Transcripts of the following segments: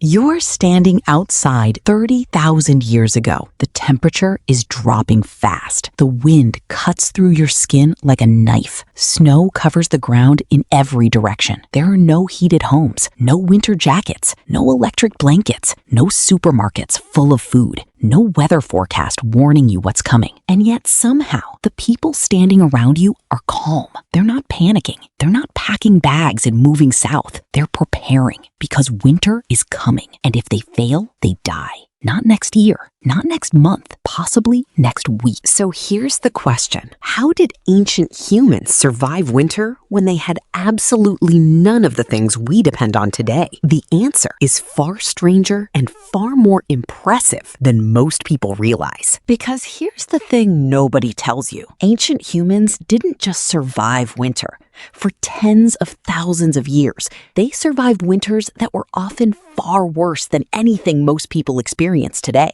You're standing outside 30,000 years ago. The temperature is dropping fast. The wind cuts through your skin like a knife. Snow covers the ground in every direction. There are no heated homes, no winter jackets, no electric blankets, no supermarkets full of food, no weather forecast warning you what's coming. And yet somehow, the people standing around you are calm. They're not panicking. They're not packing bags and moving south. They're preparing because winter is coming. And if they fail, they die. Not next year, not next month, possibly next week. So here's the question. How did ancient humans survive winter when they had absolutely none of the things we depend on today? The answer is far stranger and far more impressive than most people realize. Because here's the thing nobody tells you. Ancient humans didn't just survive winter. For tens of thousands of years, they survived winters that were often far worse than anything most people experience today.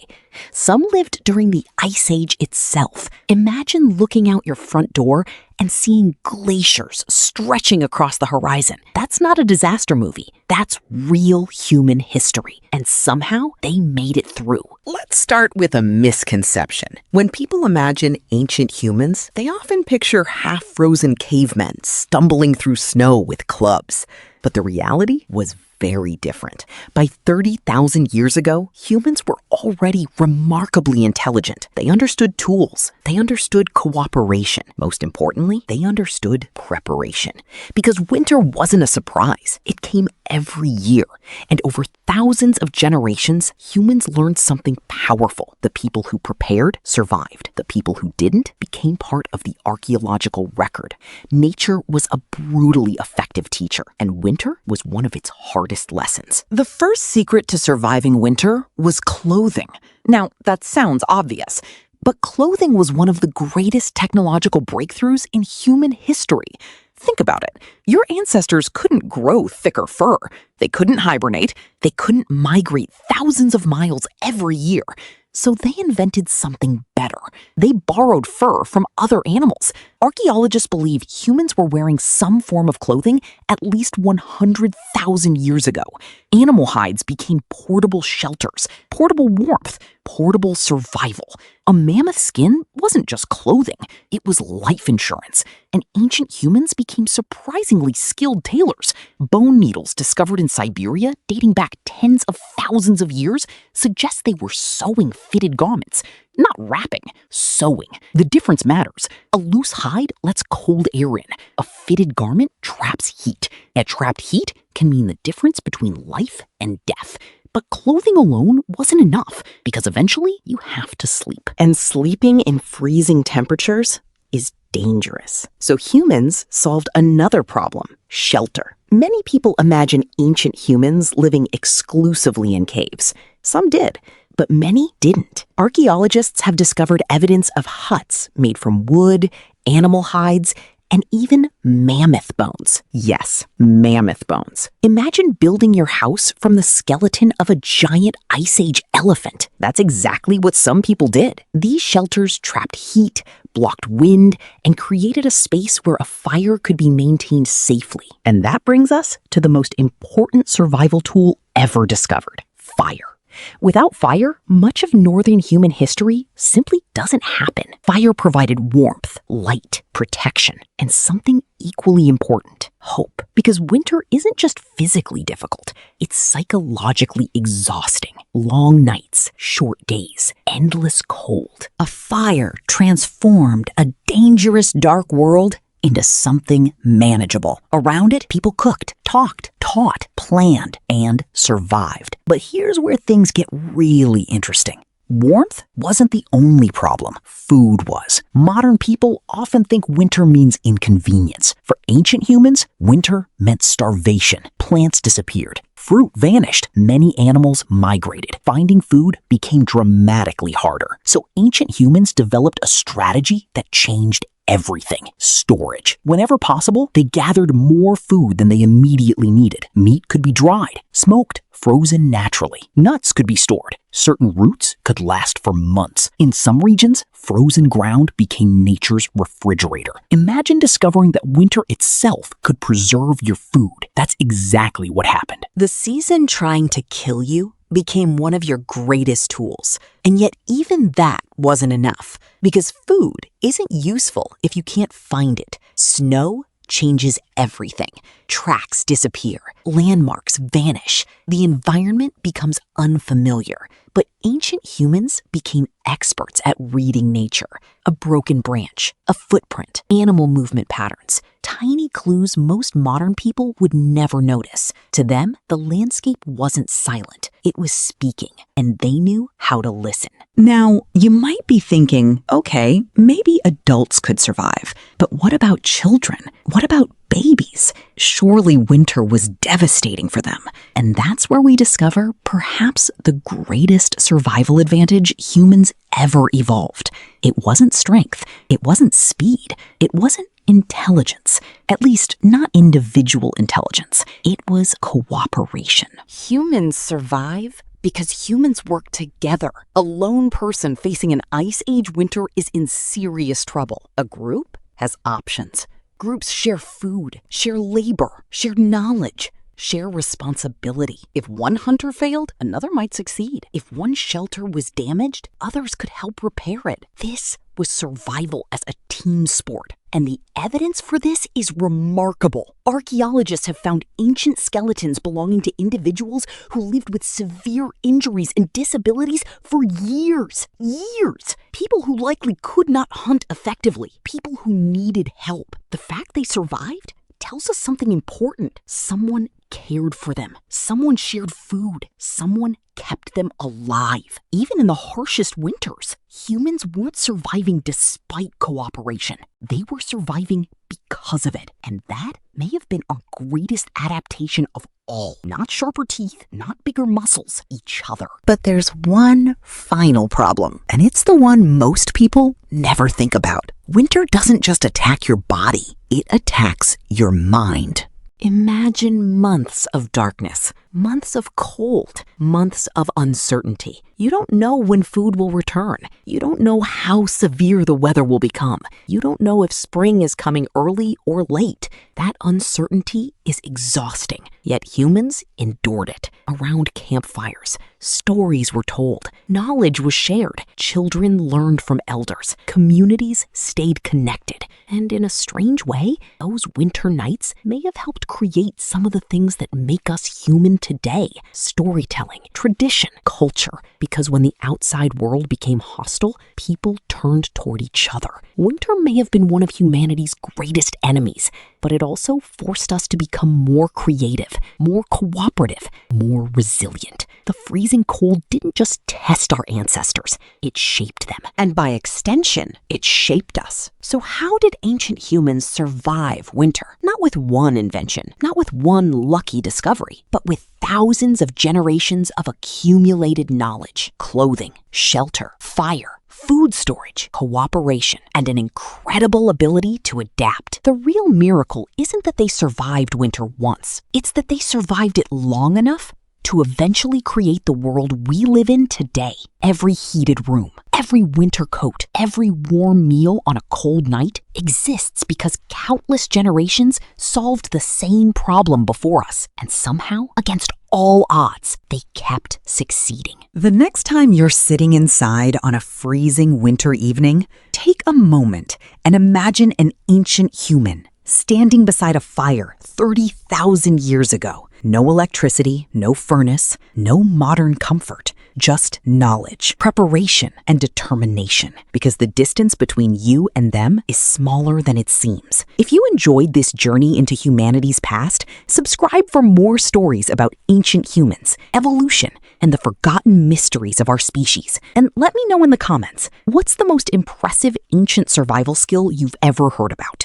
Some lived during the Ice Age itself. Imagine looking out your front door and seeing glaciers stretching across the horizon. That's not a disaster movie. That's real human history. And somehow they made it through. Let's start with a misconception. When people imagine ancient humans, they often picture half-frozen cavemen stumbling through snow with clubs. But the reality was very different. By 30,000 years ago, humans were already remarkably intelligent. They understood tools. They understood cooperation. Most importantly, they understood preparation. Because winter wasn't a surprise. It came every year. And over thousands of generations, humans learned something powerful. The people who prepared survived. The people who didn't became part of the archaeological record. Nature was a brutally effective teacher, and winter was one of its hardest lessons. The first secret to surviving winter was clothing. Now, that sounds obvious, but clothing was one of the greatest technological breakthroughs in human history. Think about it. Your ancestors couldn't grow thicker fur. They couldn't hibernate. They couldn't migrate thousands of miles every year. So they invented something better. They borrowed fur from other animals. Archaeologists believe humans were wearing some form of clothing at least 100,000 years ago. Animal hides became portable shelters, portable warmth, portable survival. A mammoth skin wasn't just clothing, it was life insurance. And ancient humans became surprisingly skilled tailors. Bone needles discovered in Siberia, dating back tens of thousands of years, suggest they were sewing fitted garments. Not wrapping, sewing. The difference matters. A loose hide lets cold air in. A fitted garment traps heat. And trapped heat can mean the difference between life and death. But clothing alone wasn't enough, because eventually you have to sleep. And sleeping in freezing temperatures is dangerous. So humans solved another problem: shelter. Many people imagine ancient humans living exclusively in caves. Some did, but many didn't. Archaeologists have discovered evidence of huts made from wood, animal hides, and even mammoth bones. Yes, mammoth bones. Imagine building your house from the skeleton of a giant Ice Age elephant. That's exactly what some people did. These shelters trapped heat, blocked wind, and created a space where a fire could be maintained safely. And that brings us to the most important survival tool ever discovered: fire. Without fire, much of northern human history simply doesn't happen. Fire provided warmth, light, protection, and something equally important: hope. Because winter isn't just physically difficult, it's psychologically exhausting. Long nights, short days, endless cold. A fire transformed a dangerous dark world into something manageable. Around it, people cooked, talked, taught, planned, and survived. But here's where things get really interesting. Warmth wasn't the only problem. Food was. Modern people often think winter means inconvenience. For ancient humans, winter meant starvation. Plants disappeared. Fruit vanished. Many animals migrated. Finding food became dramatically harder. So ancient humans developed a strategy that changed everything: storage. Whenever possible, they gathered more food than they immediately needed. Meat could be dried, smoked, frozen naturally. Nuts could be stored. Certain roots could last for months. In some regions, frozen ground became nature's refrigerator. Imagine discovering that winter itself could preserve your food. That's exactly what happened. The season trying to kill you became one of your greatest tools. And yet even that wasn't enough, because food isn't useful if you can't find it. Snow changes everything. Tracks disappear. Landmarks vanish. The environment becomes unfamiliar. But ancient humans became experts at reading nature. A broken branch, a footprint, animal movement patterns, tiny clues most modern people would never notice. To them, the landscape wasn't silent. It was speaking, and they knew how to listen. Now, you might be thinking, okay, maybe adults could survive, but what about children? What about babies? Surely winter was devastating for them. And that's where we discover perhaps the greatest survival advantage humans ever evolved. It wasn't strength. It wasn't speed. It wasn't intelligence. At least not individual intelligence. It was cooperation. Humans survive because humans work together. A lone person facing an ice age winter is in serious trouble. A group has options. Groups share food, share labor, share knowledge, share responsibility. If one hunter failed, another might succeed. If one shelter was damaged, others could help repair it. This was survival as a team sport. And the evidence for this is remarkable. Archaeologists have found ancient skeletons belonging to individuals who lived with severe injuries and disabilities for years. Years! People who likely could not hunt effectively. People who needed help. The fact they survived tells us something important. Someone cared for them. Someone shared food. Someone kept them alive. Even in the harshest winters, humans weren't surviving despite cooperation. They were surviving because of it. And that may have been our greatest adaptation of all. Not sharper teeth, not bigger muscles, each other. But there's one final problem, and it's the one most people never think about. Winter doesn't just attack your body, it attacks your mind. Imagine months of darkness, months of cold, months of uncertainty. You don't know when food will return. You don't know how severe the weather will become. You don't know if spring is coming early or late. That uncertainty is exhausting. Yet humans endured it. Around campfires, stories were told. Knowledge was shared. Children learned from elders. Communities stayed connected. And in a strange way, those winter nights may have helped create some of the things that make us human today. Storytelling, tradition, culture. Because when the outside world became hostile, people turned toward each other. Winter may have been one of humanity's greatest enemies, but it also forced us to become more creative, more cooperative, more resilient. The freezing cold didn't just test our ancestors, it shaped them. And by extension, it shaped us. So how did ancient humans survive winter? Not with one invention, not with one lucky discovery, but with thousands of generations of accumulated knowledge, clothing, shelter, fire, food storage, cooperation, and an incredible ability to adapt. The real miracle isn't that they survived winter once. It's that they survived it long enough to eventually create the world we live in today. Every heated room, every winter coat, every warm meal on a cold night exists because countless generations solved the same problem before us, and somehow, against all odds, they kept succeeding. The next time you're sitting inside on a freezing winter evening, take a moment and imagine an ancient human standing beside a fire 30,000 years ago. No electricity, no furnace, no modern comfort, just knowledge, preparation, and determination. Because the distance between you and them is smaller than it seems. If you enjoyed this journey into humanity's past, subscribe for more stories about ancient humans, evolution, and the forgotten mysteries of our species. And let me know in the comments, what's the most impressive ancient survival skill you've ever heard about?